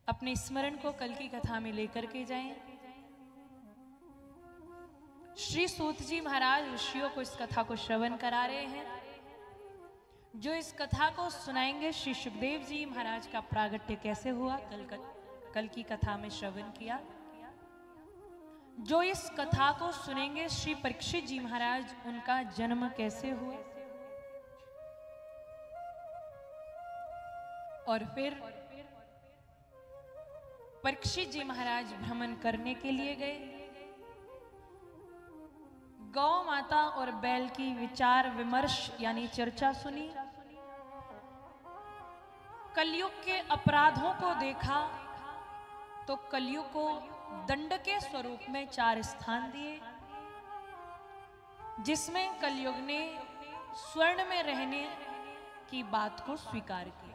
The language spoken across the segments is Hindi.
अपने स्मरण को कल की कथा में लेकर के जाएं। श्री सूत जी महाराज ऋषियों को इस कथा को श्रवण करा रहे हैं। जो इस कथा को सुनाएंगे श्री सुखदेव जी महाराज का प्रागट्य कैसे हुआ कल की कथा में श्रवण किया। जो इस कथा को सुनेंगे श्री परीक्षित जी महाराज उनका जन्म कैसे हुआ और फिर परीक्षित जी महाराज भ्रमण करने के लिए गए। गौ माता और बैल की विचार विमर्श यानी चर्चा सुनी। कलयुग के अपराधों को देखा तो कलयुग को दंड के स्वरूप में 4 स्थान दिए, जिसमें कलयुग ने स्वर्ण में रहने की बात को स्वीकार किया।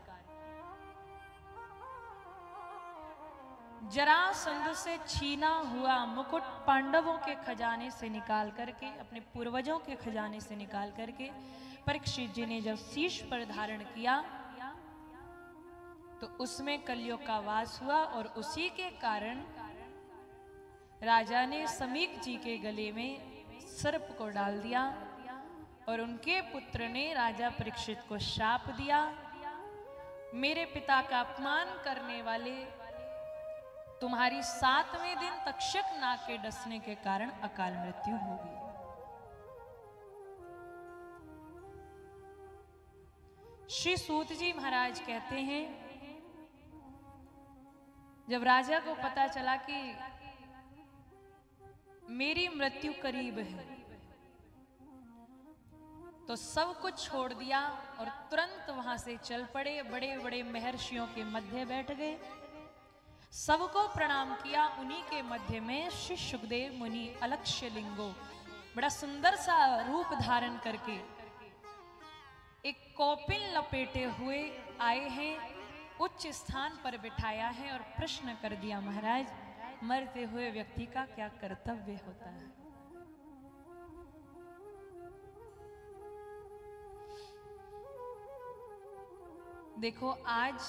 जरासंध से छीना हुआ मुकुट पांडवों के खजाने से निकाल करके, अपने पूर्वजों के खजाने से निकाल करके परीक्षित जी ने जब शीश पर धारण किया तो उसमें कलयुग का वास हुआ और उसी के कारण राजा ने समीक जी के गले में सर्प को डाल दिया और उनके पुत्र ने राजा परीक्षित को शाप दिया, मेरे पिता का अपमान करने वाले तुम्हारी 7वें दिन तक्षक नाग के डसने के कारण अकाल मृत्यु होगी। श्री सूत जी महाराज कहते हैं, जब राजा को पता चला कि मेरी मृत्यु करीब है तो सब कुछ छोड़ दिया और तुरंत वहां से चल पड़े। बड़े बड़े महर्षियों के मध्य बैठ गए, सबको प्रणाम किया। उन्हीं के मध्य में श्री सुखदेव मुनि अलक्ष्य लिंगो बड़ा सुंदर सा रूप धारण करके एक कौपिन लपेटे हुए आए हैं, उच्च स्थान पर बिठाया है और प्रश्न कर दिया, महाराज मरते हुए व्यक्ति का क्या कर्तव्य होता है? देखो, आज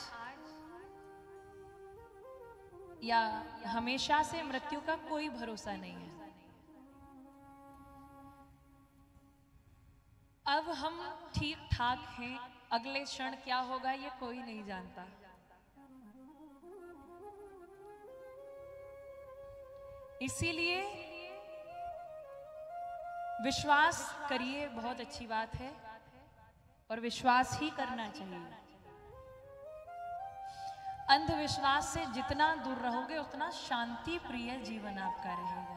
या हमेशा से मृत्यु का कोई भरोसा नहीं है। अब हम ठीक ठाक हैं, अगले क्षण क्या होगा ये कोई नहीं जानता। इसीलिए विश्वास करिए, बहुत अच्छी बात है और विश्वास ही करना चाहिए। अंधविश्वास से जितना दूर रहोगे उतना शांति प्रिय जीवन आपका रहेगा।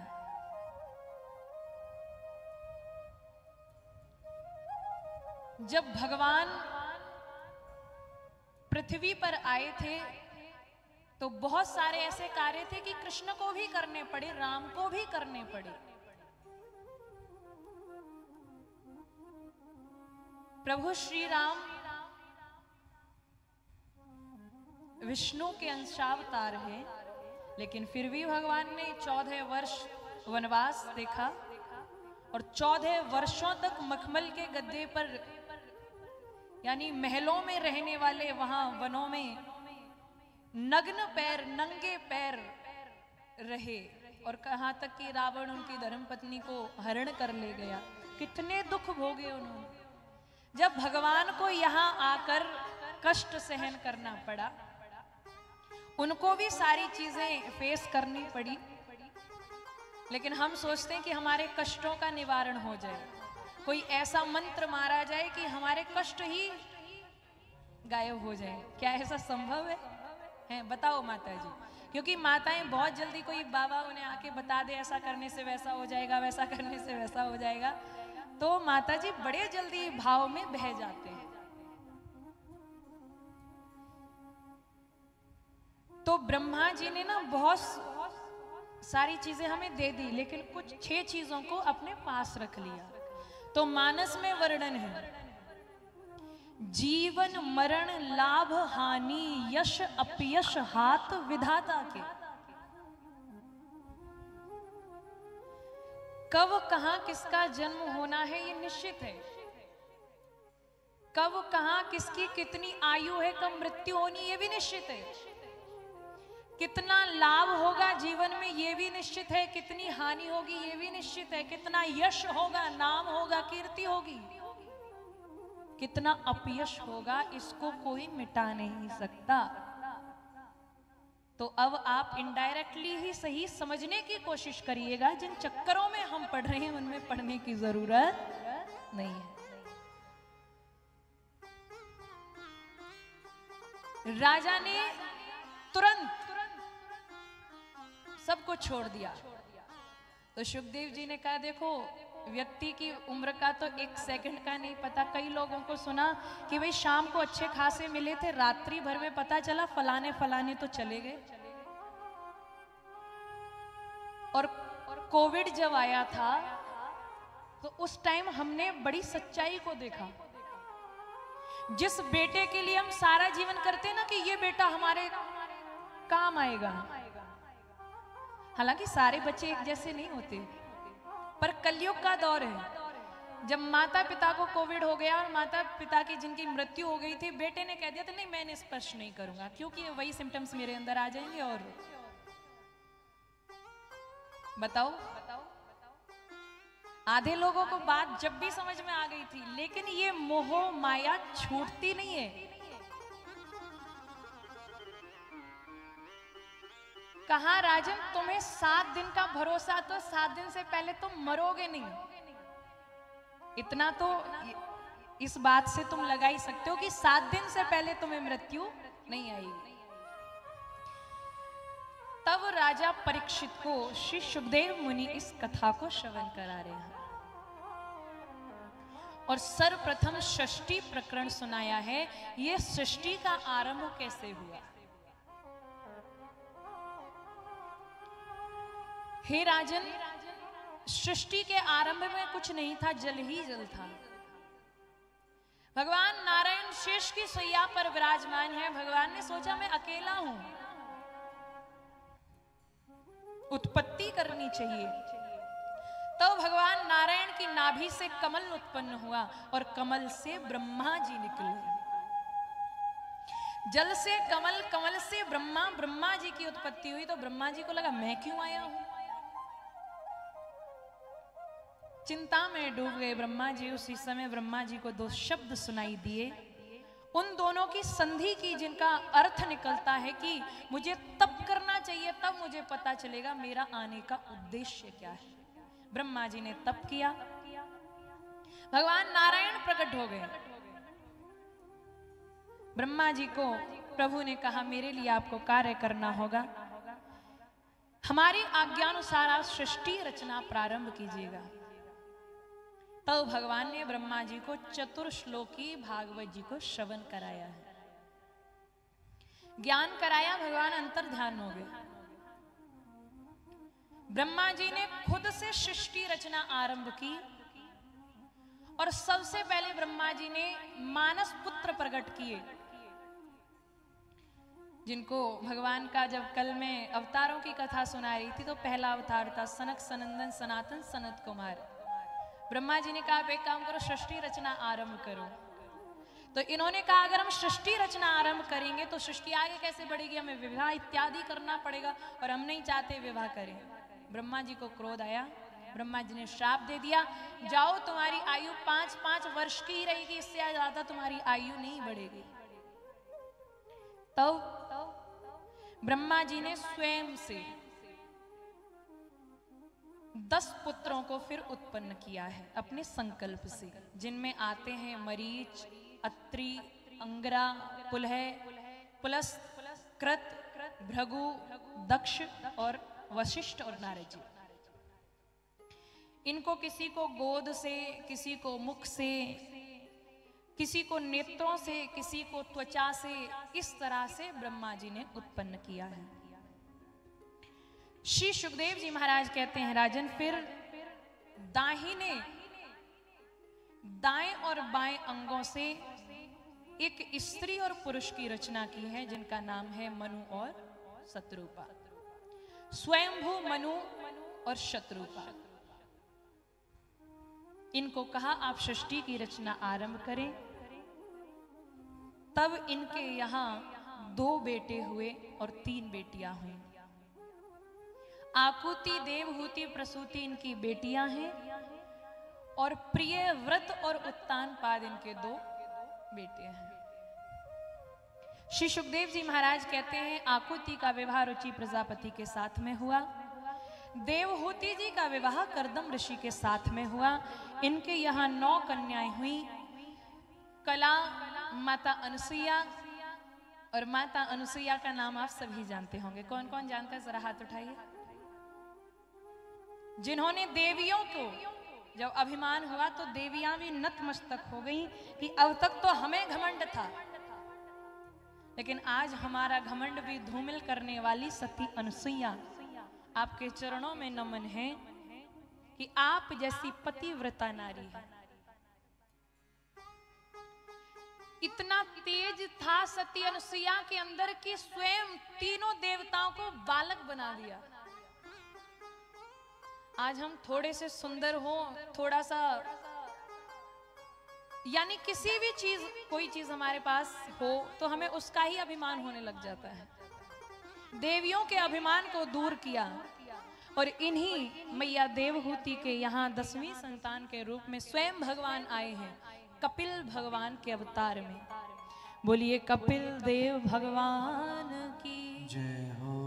जब भगवान पृथ्वी पर आए थे तो बहुत सारे ऐसे कार्य थे कि कृष्ण को भी करने पड़े, राम को भी करने पड़े। प्रभु श्री राम विष्णु के अंशावतार हैं, लेकिन फिर भी भगवान ने 14 वर्ष वनवास देखा और 14 वर्षों तक मखमल के गद्दे पर यानी महलों में रहने वाले वहां वनों में नग्न पैर, नंगे पैर रहे और कहां तक कि रावण उनकी धर्मपत्नी को हरण कर ले गया। कितने दुख भोगे उन्होंने। जब भगवान को यहां आकर कष्ट सहन करना पड़ा, उनको भी सारी चीजें फेस करनी पड़ी, लेकिन हम सोचते हैं कि हमारे कष्टों का निवारण हो जाए, कोई ऐसा मंत्र मारा जाए कि हमारे कष्ट ही गायब हो जाए। क्या ऐसा संभव है? बताओ माता जी। क्योंकि माताएं बहुत जल्दी कोई बाबा उन्हें आके बता दे ऐसा करने से वैसा हो जाएगा, वैसा करने से वैसा हो जाएगा, तो माता जी बड़े जल्दी भाव में बह जाते हैं। तो ब्रह्मा जी ने ना बहुत सारी चीजें हमें दे दी, लेकिन कुछ 6 चीजों को अपने पास रख लिया। तो मानस में वर्णन है, जीवन मरण लाभ हानि यश अपयश हाथ विधाता के। कब कहां किसका जन्म होना है ये निश्चित है, कब कहां किसकी कितनी आयु है, कब मृत्यु होनी ये भी निश्चित है। कितना लाभ होगा जीवन में ये भी निश्चित है, कितनी हानि होगी ये भी निश्चित है, कितना यश होगा, नाम होगा, कीर्ति होगी, कितना अपयश होगा, इसको कोई मिटा नहीं सकता। तो अब आप इनडायरेक्टली ही सही समझने की कोशिश करिएगा, जिन चक्करों में हम पढ़ रहे हैं उनमें पढ़ने की जरूरत नहीं है। राजा ने तुरंत सब कुछ छोड़ दिया। तो सुखदेव जी ने कहा, देखो व्यक्ति की उम्र का तो एक सेकंड का नहीं पता। कई लोगों को सुना कि भाई शाम को अच्छे खासे मिले थे, रात्रि भर में पता चला फलाने फलाने तो चले गए। और कोविड जब आया था तो उस टाइम हमने बड़ी सच्चाई को देखा। जिस बेटे के लिए हम सारा जीवन करते ना कि ये बेटा हमारे काम आएगा, हालांकि सारे बच्चे एक जैसे नहीं होते, पर कलयुग का दौर है। जब माता पिता को कोविड हो गया और माता पिता की जिनकी मृत्यु हो गई थी, बेटे ने कह दिया था नहीं मैंने स्पर्श नहीं करूंगा, क्योंकि वही सिम्टम्स मेरे अंदर आ जाएंगे। और बताओ, आधे लोगों को बात जब भी समझ में आ गई थी, लेकिन ये मोह माया छूटती नहीं है। कहा राजन तुम्हें 7 दिन का भरोसा, तो 7 दिन से पहले तुम मरोगे नहीं। इतना तो इस बात से तुम लगा ही सकते हो कि 7 दिन से पहले तुम्हें मृत्यु नहीं आएगी। तब राजा परीक्षित को श्री सुखदेव मुनि इस कथा को श्रवण करा रहे हैं और सर्वप्रथम सृष्टि प्रकरण सुनाया है। यह सृष्टि का आरंभ कैसे हुआ। हे राजन, सृष्टि के आरंभ में कुछ नहीं था, जल ही जल था। भगवान नारायण शेष की सैया पर विराजमान है। भगवान ने सोचा मैं अकेला हूं, उत्पत्ति करनी चाहिए। तो भगवान नारायण की नाभि से कमल उत्पन्न हुआ और कमल से ब्रह्मा जी निकले। जल से कमल, कमल से ब्रह्मा, ब्रह्मा जी की उत्पत्ति हुई। तो ब्रह्मा जी को लगा मैं क्यों आया हूं, चिंता में डूब गए ब्रह्मा जी। उसी समय ब्रह्मा जी को 2 शब्द सुनाई दिए, उन दोनों की संधि की, जिनका अर्थ निकलता है कि मुझे तप करना चाहिए, तब मुझे पता चलेगा मेरा आने का उद्देश्य क्या है। ब्रह्मा जी ने तप किया, भगवान नारायण प्रकट हो गए। ब्रह्मा जी को प्रभु ने कहा मेरे लिए आपको कार्य करना होगा, हमारी आज्ञानुसार आप सृष्टि रचना प्रारंभ कीजिएगा। तब भगवान ने ब्रह्मा जी को चतुर्श्लोकी भागवत जी को श्रवण कराया है, ज्ञान कराया। भगवान अंतर ध्यान हो गए। ब्रह्मा जी ने खुद से सृष्टि रचना आरंभ की और सबसे पहले ब्रह्मा जी ने मानस पुत्र प्रकट किए, जिनको भगवान का जब कल में अवतारों की कथा सुना रही थी तो पहला अवतार था सनक सनंदन सनातन सनत कुमार। ब्रह्मा जी ने कहा आप एक काम करो, सृष्टि रचना आरंभ करो। तो इन्होंने कहा अगर हम सृष्टि रचना आरंभ करेंगे तो सृष्टि आगे कैसे बढ़ेगी, हमें विवाह इत्यादि करना पड़ेगा और हम नहीं चाहते विवाह करें। ब्रह्मा जी को क्रोध आया, ब्रह्मा जी ने श्राप दे दिया, जाओ तुम्हारी आयु 5-5 वर्ष की ही रहेगी, इससे ज्यादा तुम्हारी आयु नहीं बढ़ेगी। तो ब्रह्मा जी ने स्वयं से 10 पुत्रों को फिर उत्पन्न किया है अपने संकल्प से, जिनमें आते हैं मरीच, अत्रि, अंगरा, पुलह, पुलस्त, कृत, भृगु, दक्ष और वशिष्ठ और नारद जी। इनको किसी को गोद से, किसी को मुख से, किसी को नेत्रों से, किसी को त्वचा से, इस तरह से ब्रह्मा जी ने उत्पन्न किया है। श्री सुखदेव जी महाराज कहते हैं राजन, फिर दाहिने, दाएं और बाएं अंगों से एक स्त्री और पुरुष की रचना की है, जिनका नाम है मनु और शत्रुपा। स्वयंभू मनु और शत्रुपा। इनको कहा आप सृष्टि की रचना आरंभ करें। तब इनके यहां 2 बेटे हुए और 3 बेटियां हुई। आकुति, देवहूति, प्रसूति इनकी बेटियां हैं और प्रिय, व्रत और उत्तानपाद इनके 2 बेटे हैं। श्री सुखदेव जी महाराज कहते हैं आकुति का विवाह रुचि प्रजापति के साथ में हुआ, देवहूति जी का विवाह कर्दम ऋषि के साथ में हुआ। इनके यहाँ 9 कन्याएं हुई। कला, माता अनुसुईया, और माता अनुसुईया का नाम आप सभी जानते होंगे। कौन कौन जानता है, जरा हाथ उठाइए। जिन्होंने देवियों को जब अभिमान हुआ तो देवियां भी नतमस्तक हो गई कि अब तक तो हमें घमंड था, लेकिन आज हमारा घमंड भी धूमिल करने वाली सती अनुसुईया, आपके चरणों में नमन है कि आप जैसी पतिव्रता नारी है। इतना तेज था सती अनुसुईया के अंदर कि स्वयं तीनों देवताओं को बालक बना दिया। आज हम थोड़े से सुंदर हो, थोड़ा सा, यानी किसी भी चीज, कोई चीज हमारे पास हो तो हमें उसका ही अभिमान होने लग जाता है। देवियों के अभिमान को दूर किया और इन्हीं मैया देवहूति के यहाँ 10वीं संतान के रूप में स्वयं भगवान आए हैं, कपिल भगवान के अवतार में। बोलिए कपिल देव भगवान की जय हो।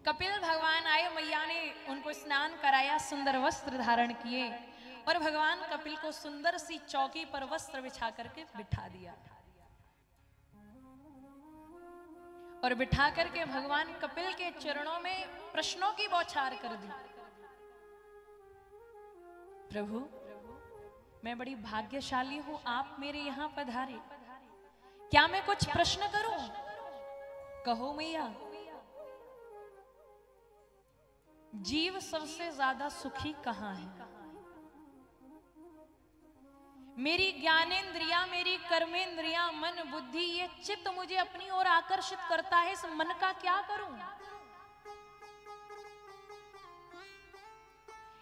कपिल भगवान आए, मैया ने उनको स्नान कराया, सुंदर वस्त्र धारण किए और भगवान कपिल को सुंदर सी चौकी पर वस्त्र बिछा करके बिठा दिया। और बिठा करके भगवान कपिल के चरणों में प्रश्नों की बौछार कर दी। प्रभु, मैं बड़ी भाग्यशाली हूं, आप मेरे यहां पधारे, क्या मैं कुछ प्रश्न करूं? कहो मैया। जीव सबसे ज्यादा सुखी कहां है? मेरी ज्ञानेंद्रिया, मेरी कर्मेंद्रिया, मन, बुद्धि, ये चित्त मुझे अपनी ओर आकर्षित करता है, इस मन का क्या करूं?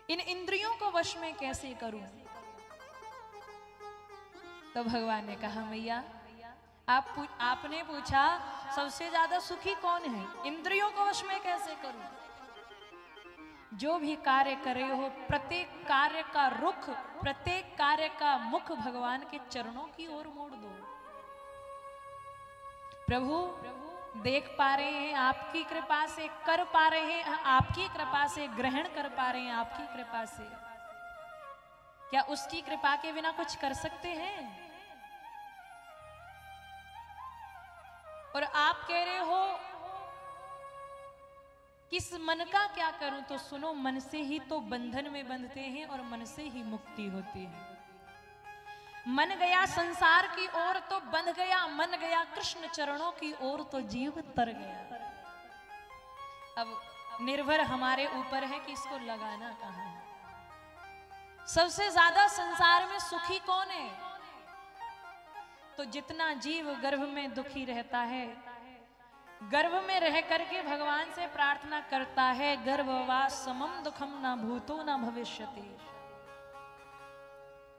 इन इंद्रियों को वश में कैसे करूं? तो भगवान ने कहा मैया, आपने पूछा सबसे ज्यादा सुखी कौन है, इंद्रियों को वश में कैसे करूं? जो भी कार्य कर रहे हो, प्रत्येक कार्य का रुख, प्रत्येक कार्य का मुख भगवान के चरणों की ओर मोड़ दो। प्रभु देख पा रहे हैं, आपकी कृपा से कर पा रहे हैं, आपकी कृपा से ग्रहण कर पा रहे हैं, आपकी कृपा से, क्या उसकी कृपा के बिना कुछ कर सकते हैं? और आप कह रहे हो किस मन का क्या करूं, तो सुनो, मन से ही तो बंधन में बंधते हैं और मन से ही मुक्ति होती है। मन गया संसार की ओर तो बंध गया, मन गया कृष्ण चरणों की ओर तो जीव तर गया। अब निर्भर हमारे ऊपर है कि इसको लगाना कहां है। सबसे ज्यादा संसार में सुखी कौन है? तो जितना जीव गर्भ में दुखी रहता है, गर्भ में रह करके भगवान से प्रार्थना करता है, गर्भवास समम दुखम ना भूतो ना भविष्यति,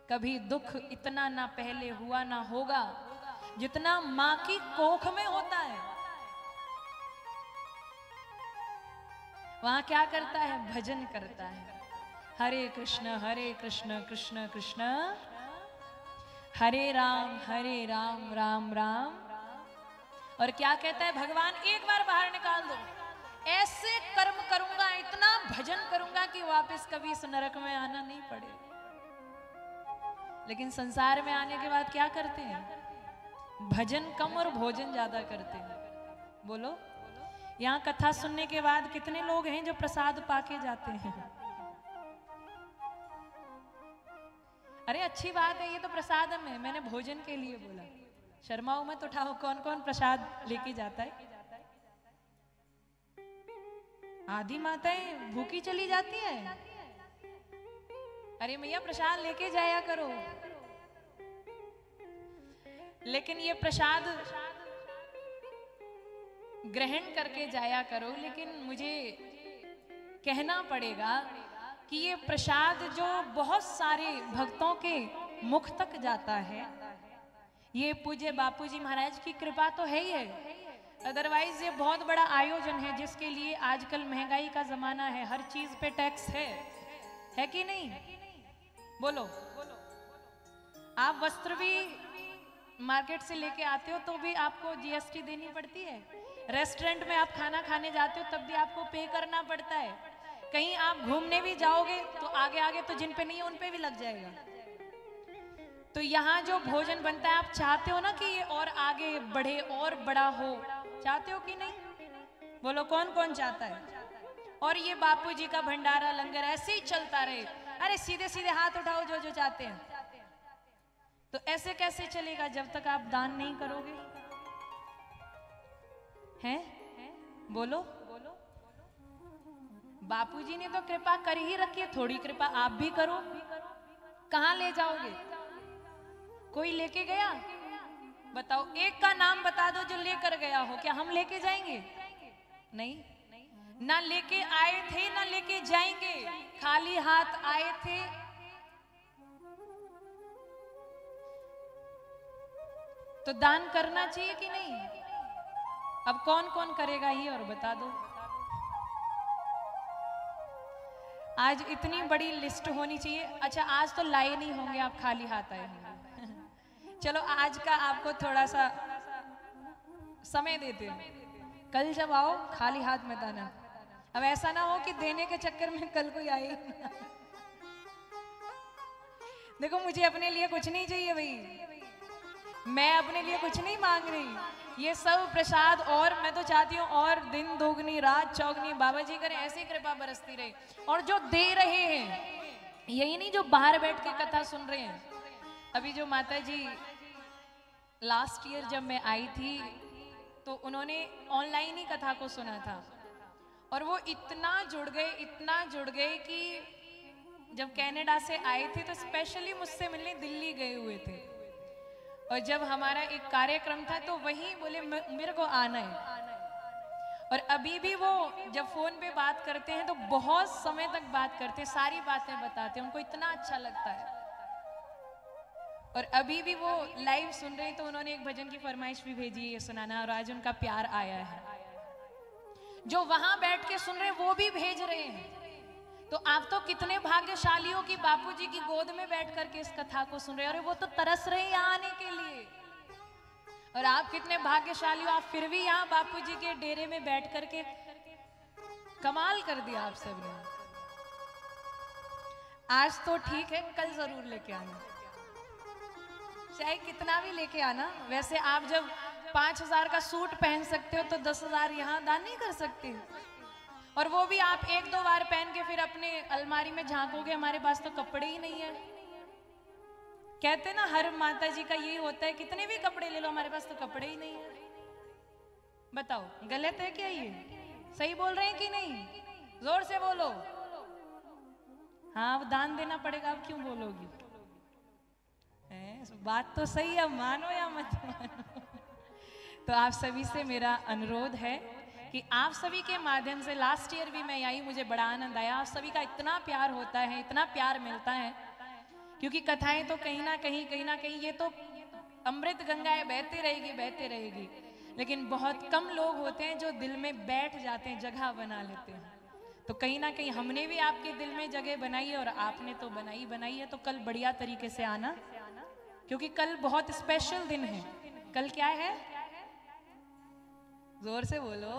कभी दुख इतना ना पहले हुआ ना होगा जितना मां की कोख में होता है। वहां क्या करता है? भजन करता है, हरे कृष्ण कृष्ण कृष्ण हरे राम राम राम। और क्या कहता है भगवान? एक बार बाहर निकाल दो, ऐसे कर्म करूंगा, इतना भजन करूंगा कि वापस कभी इस नरक में आना नहीं पड़े। लेकिन संसार में आने के बाद क्या करते हैं? भजन कम और भोजन ज्यादा करते हैं। बोलो, यहाँ कथा सुनने के बाद कितने लोग हैं जो प्रसाद पाके जाते हैं? अरे अच्छी बात है, ये तो प्रसाद में, मैंने भोजन के लिए बोला। शर्माओ मत, उठाओ, कौन कौन प्रसाद लेके जाता है? आधी माताएं भूखी चली जाती है। अरे मैया प्रसाद लेके जाया करो, लेकिन ये प्रसाद ग्रहण करके जाया करो। लेकिन मुझे कहना पड़ेगा कि ये प्रसाद जो बहुत सारे भक्तों के मुख तक जाता है, ये पूज्य बापूजी महाराज की कृपा तो है ही है, अदरवाइज ये बहुत बड़ा आयोजन है जिसके लिए आजकल महंगाई का जमाना है, हर चीज पे टैक्स है कि नहीं? बोलो। आप वस्त्र भी मार्केट से लेके आते हो तो भी आपको जीएसटी देनी पड़ती है। रेस्टोरेंट में आप खाना खाने जाते हो तब भी आपको पे करना पड़ता है। कहीं आप घूमने भी जाओगे तो आगे आगे तो जिन पे नहीं है उन पे भी लग जाएगा। तो यहाँ जो भोजन बनता है, आप चाहते हो ना कि ये और आगे बढ़े और बड़ा हो, चाहते हो कि नहीं? बोलो कौन कौन चाहता है? और ये बापूजी का भंडारा लंगर ऐसे ही चलता रहे। अरे सीधे सीधे हाथ उठाओ जो जो चाहते हैं। तो ऐसे कैसे चलेगा जब तक आप दान नहीं करोगे? हैं? बोलो। बापूजी ने तो कृपा कर ही रखी है, थोड़ी कृपा आप भी करो। कहां ले जाओगे? कोई लेके गया? बताओ, एक का नाम बता दो जो लेकर गया हो। क्या हम लेके जाएंगे? नहीं, ना लेके आए थे ना लेके जाएंगे, खाली हाथ आए थे। तो दान करना चाहिए कि नहीं? अब कौन कौन करेगा ये और बता दो। आज इतनी बड़ी लिस्ट होनी चाहिए। अच्छा, आज तो लाए नहीं होंगे, आप खाली हाथ आए होंगे। चलो आज का आपको थोड़ा सा समय देते हैं। कल जब आओ खाली हाथ मत आना। अब ऐसा ना हो कि देने के चक्कर में कल कोई आए। देखो, मुझे अपने लिए कुछ नहीं चाहिए भाई, मैं अपने लिए कुछ नहीं मांग रही। ये सब प्रसाद, और मैं तो चाहती हूँ और दिन दोगुनी रात चौगुनी बाबा जी करें, ऐसी कृपा बरसती रहे। और जो दे रहे हैं, यही नहीं जो बाहर बैठ के कथा सुन रहे हैं। अभी जो माता जी लास्ट ईयर जब मैं आई थी तो उन्होंने ऑनलाइन ही कथा को सुना था, और वो इतना जुड़ गए कि जब कनाडा से आए थे तो स्पेशली मुझसे मिलने दिल्ली गए हुए थे। और जब हमारा एक कार्यक्रम था तो वहीं बोले मेरे को आना है। और अभी भी वो जब फोन पे बात करते हैं तो बहुत समय तक बात करते हैं, सारी बातें बताते हैं, उनको इतना अच्छा लगता है। और अभी भी वो लाइव सुन रहे हैं तो उन्होंने एक भजन की फरमाइश भी भेजी है सुनाना, और आज उनका प्यार आया है। जो वहां बैठ के सुन रहे हैं वो भी भेज रहे हैं। तो आप तो कितने भाग्यशाली हो कि बापूजी की गोद में बैठ करके इस कथा को सुन रहे हैं। और वो तो तरस रहे हैं यहाँ आने के लिए। और आप कितने भाग्यशाली हो, आप फिर भी यहाँ बापूजी के डेरे में बैठ करके कमाल कर दिया आप सबने। आज तो ठीक है, कल जरूर लेके आना, चाहे कितना भी लेके आना। वैसे आप जब 5,000 का सूट पहन सकते हो तो 10,000 यहाँ दान नहीं कर सकते। और वो भी आप 1-2 बार पहन के फिर अपने अलमारी में झांकोगे, हमारे पास तो कपड़े ही नहीं है। कहते ना हर माता जी का यही होता है, कितने भी कपड़े ले लो हमारे पास तो कपड़े ही नहीं है। बताओ गलत है क्या? ये सही बोल रहे हैं कि नहीं? जोर से बोलो। हाँ, अब दान देना पड़ेगा, अब क्यों बोलोगी? बात तो सही है, मानो या मत मानो। तो आप सभी से मेरा अनुरोध है कि आप सभी के माध्यम से, लास्ट ईयर भी मैं आई, मुझे बड़ा आनंद आया। आप सभी का इतना प्यार होता है, इतना प्यार मिलता है, क्योंकि कथाएं तो कहीं ना कहीं ये तो अमृत गंगाएं बहती रहेगी। लेकिन बहुत कम लोग होते हैं जो दिल में बैठ जाते हैं, जगह बना लेते हैं। तो कहीं ना कहीं हमने भी आपके दिल में जगह बनाई है और आपने तो बनाई है। तो कल बढ़िया तरीके से आना, क्योंकि कल बहुत स्पेशल दिन है। कल क्या है? जोर से बोलो।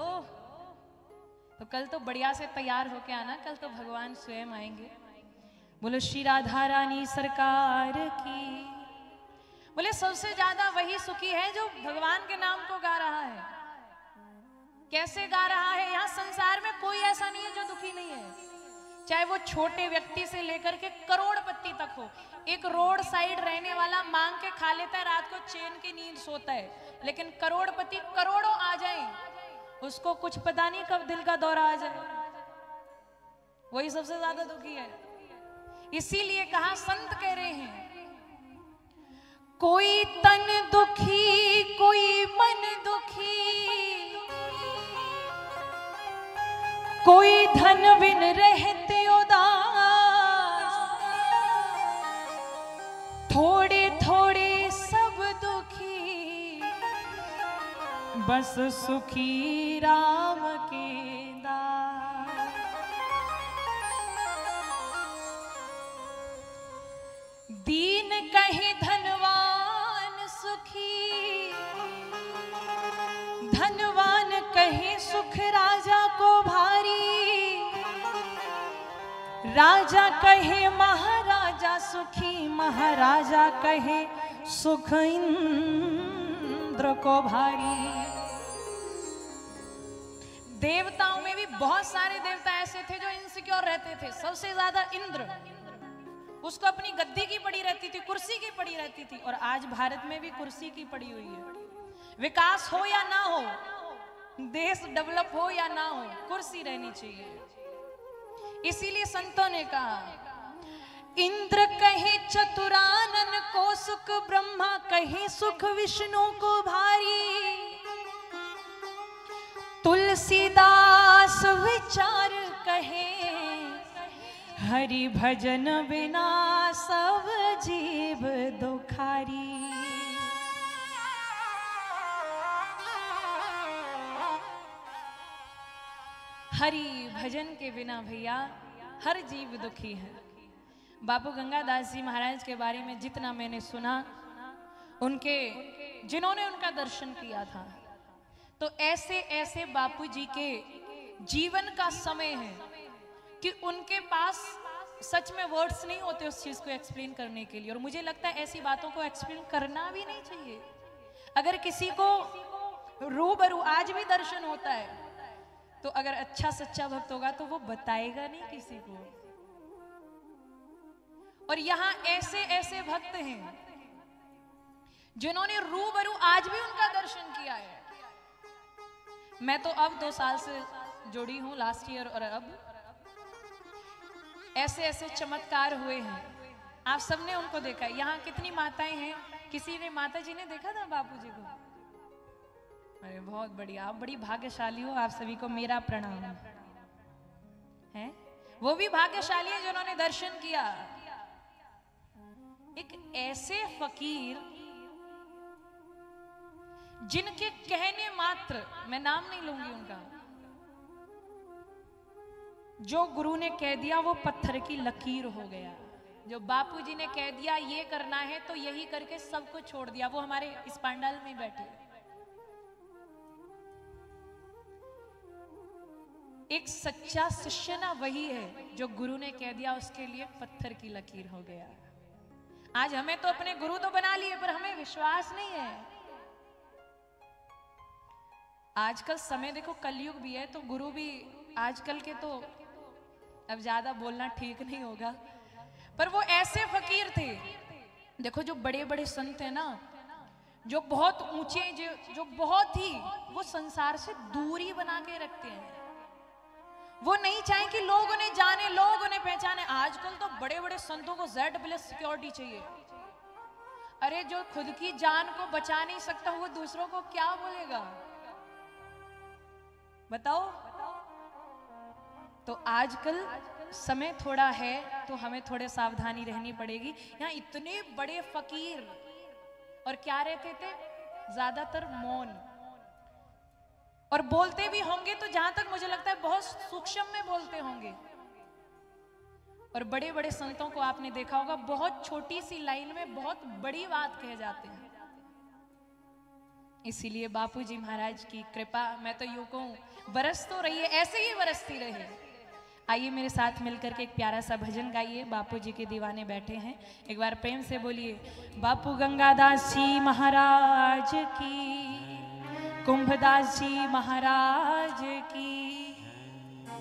तो कल तो बढ़िया से तैयार होके आना, कल तो भगवान स्वयं आएंगे। बोलो श्री राधा रानी सरकार की। बोले सबसे ज्यादा वही सुखी है जो भगवान के नाम को गा रहा है। कैसे गा रहा है? यहाँ संसार में कोई ऐसा नहीं है जो दुखी नहीं है, चाहे वो छोटे व्यक्ति से लेकर के करोड़पति तक हो। एक रोड साइड रहने वाला मांग के खा लेता है, रात को चैन की नींद सोता है। लेकिन करोड़पति करोड़ों आ जाए, उसको कुछ पता नहीं कब दिल का दौरा आ जाए, वही सबसे ज्यादा दुखी है। इसीलिए कहा, संत कह रहे हैं, कोई तन दुखी कोई मन दुखी, कोई धन बिन रहते उदास, थोड़े थोड़े सब दुखी, बस सुखी राम के दास। दीन कहे धनवान सुखी, धनवान कहे सुख राजा को भारी, राजा कहे महाराजा सुखी, महाराजा कहे सुख इंद्र को भारी। देवताओं में भी बहुत सारे देवता ऐसे थे जो इनसिक्योर रहते थे। सबसे ज्यादा इंद्र, उसको अपनी गद्दी की पड़ी रहती थी, कुर्सी की पड़ी रहती थी। और आज भारत में भी कुर्सी की पड़ी हुई है। विकास हो या ना हो, देश डेवलप हो या ना हो, कुर्सी रहनी चाहिए। इसीलिए संतों ने कहा, इंद्र कहे चतुरानन को सुख, ब्रह्मा कहे सुख विष्णु को भारी, तुलसीदास विचार कहे हरि भजन बिना सब जीव दुखारी। हरि भजन के बिना भैया हर जीव दुखी है। बापू गंगादास जी महाराज के बारे में जितना मैंने सुना, उनके जिन्होंने उनका दर्शन किया था, तो ऐसे ऐसे बापू जी के जीवन का समय है कि उनके पास सच में वर्ड्स नहीं होते उस चीज को एक्सप्लेन करने के लिए। और मुझे लगता है ऐसी बातों को एक्सप्लेन करना भी नहीं चाहिए। अगर किसी को रूबरू आज भी दर्शन होता है, तो अगर अच्छा सच्चा भक्त होगा तो वो बताएगा नहीं किसी को। और यहाँ ऐसे ऐसे भक्त हैं जिन्होंने रूबरू आज भी उनका दर्शन किया है। मैं तो अब 2 साल से जुड़ी हूं, लास्ट ईयर, और अब ऐसे ऐसे चमत्कार हुए हैं। आप सबने उनको देखा है। यहाँ कितनी माताएं हैं? किसी ने, माता जी ने देखा था बापूजी को? अरे बहुत बढ़िया, आप बड़ी भाग्यशाली हो। आप सभी को मेरा प्रणाम है। वो भी भाग्यशाली है जिन्होंने दर्शन किया। एक ऐसे फकीर जिनके कहने मात्र, मैं नाम नहीं लूंगी उनका, जो गुरु ने कह दिया वो पत्थर की लकीर हो गया। जो बापूजी ने कह दिया ये करना है तो यही करके सब कुछ छोड़ दिया। वो हमारे इस पंडाल में बैठे। एक सच्चा शिष्य ना वही है जो गुरु ने कह दिया उसके लिए पत्थर की लकीर हो गया। आज हमें तो अपने गुरु तो बना लिए, पर हमें विश्वास नहीं है। आजकल समय देखो, कलयुग भी है, तो गुरु भी आजकल के, तो अब ज्यादा बोलना ठीक नहीं होगा, पर वो ऐसे फकीर थे। देखो जो बड़े बड़े संत हैं ना, जो बहुत ऊंचे, जो बहुत ही वो संसार से दूरी बना के रखते हैं। वो नहीं चाहे कि लोग उन्हें जाने, लोग उन्हें पहचाने। आजकल तो बड़े बड़े संतों को Z+ सिक्योरिटी चाहिए। अरे जो खुद की जान को बचा नहीं सकता वो दूसरों को क्या बोलेगा, बताओ। तो आजकल समय थोड़ा है तो हमें थोड़े सावधानी रहनी पड़ेगी। यहाँ इतने बड़े फकीर, और क्या रहते थे? ज्यादातर मौन, और बोलते भी होंगे तो जहां तक मुझे लगता है बहुत सूक्ष्म में बोलते होंगे। और बड़े बड़े संतों को आपने देखा होगा, बहुत छोटी सी लाइन में बहुत बड़ी बात कह जाते हैं। इसीलिए बापूजी महाराज की कृपा, मैं तो यूं कहूं, बरस तो रही है, ऐसे ही बरसती रहे। आइए मेरे साथ मिलकर के एक प्यारा सा भजन गाइए। बापूजी के दीवाने बैठे हैं, एक बार प्रेम से बोलिए, बापू गंगादास जी महाराज की, कुंभदास जी महाराज की।